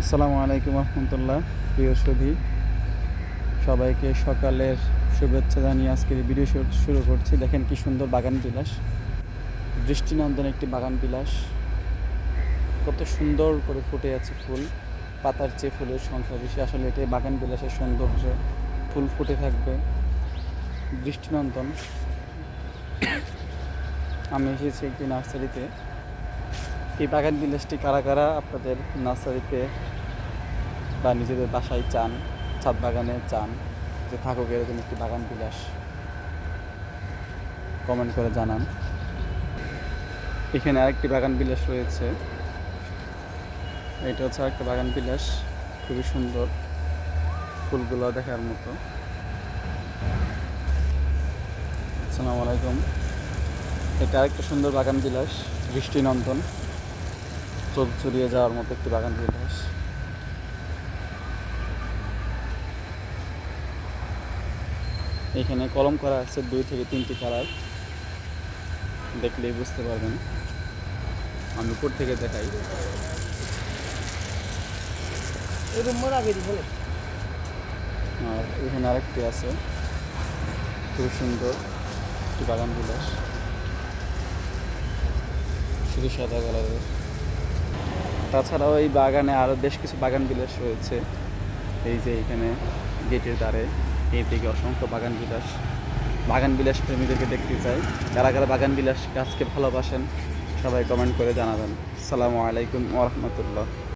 আসসালামু আলাইকুম রহমতুল্লাহ। প্রিয় সুধী, সবাইকে সকালের শুভেচ্ছা জানিয়ে আজকের এই ভিডিও শুরু করছি। দেখেন কি সুন্দর বাগান বিলাস, দৃষ্টিনন্দন একটি বাগান বিলাস। কত সুন্দর করে ফুটে আছে ফুল, পাতার চেয়ে ফুলের সংখ্যা বেশি। আসলে এটাই বাগান বিলাসের সৌন্দর্য। ফুল ফুটে থাকবে, দৃষ্টিনন্দন। আমি এসেছি একটি নার্সারিতে। এই বাগান বিলাসটি কারা কারা আপনাদের নার্সারিতে বা নিজেদের বাসায় চান, ছাদ বাগানে চান যে থাকুক এরকম একটি বাগান বিলাস, কমেন্ট করে জানান। এখানে আরেকটি বাগান বিলাস রয়েছে। এটা হচ্ছে আরেকটা বাগান বিলাস, খুবই সুন্দর, ফুলগুলো দেখার মতো। আসসালামু আলাইকুম। এটা আরেকটা সুন্দর বাগান বিলাস, দৃষ্টিনন্দন, চোখ জুড়িয়ে যাওয়ার মতো একটি বাগান বিলাস। এখানে কলম করা আছে 2 থেকে 3টি কালার, দেখলেই বুঝতে পারবেন। আমি উপর থেকে দেখাই। আর এখানে আরেকটি আছে, খুব সুন্দর একটি বাগান বিলাস, শুধু সাদা কালারের। তাছাড়াও এই বাগানে আরও বেশ কিছু বাগান বিলাস রয়েছে। এই যে এখানে গেটের ধারে এই দিকে অসংখ্য বাগান বিলাস। বাগান বিলাস প্রেমীদেরকে দেখতে চাই। কারা কারা বাগান বিলাস গাছকে ভালোবাসেন সবাই কমেন্ট করে জানাবেন। আসসালামু আলাইকুম ওয়া রাহমাতুল্লাহ।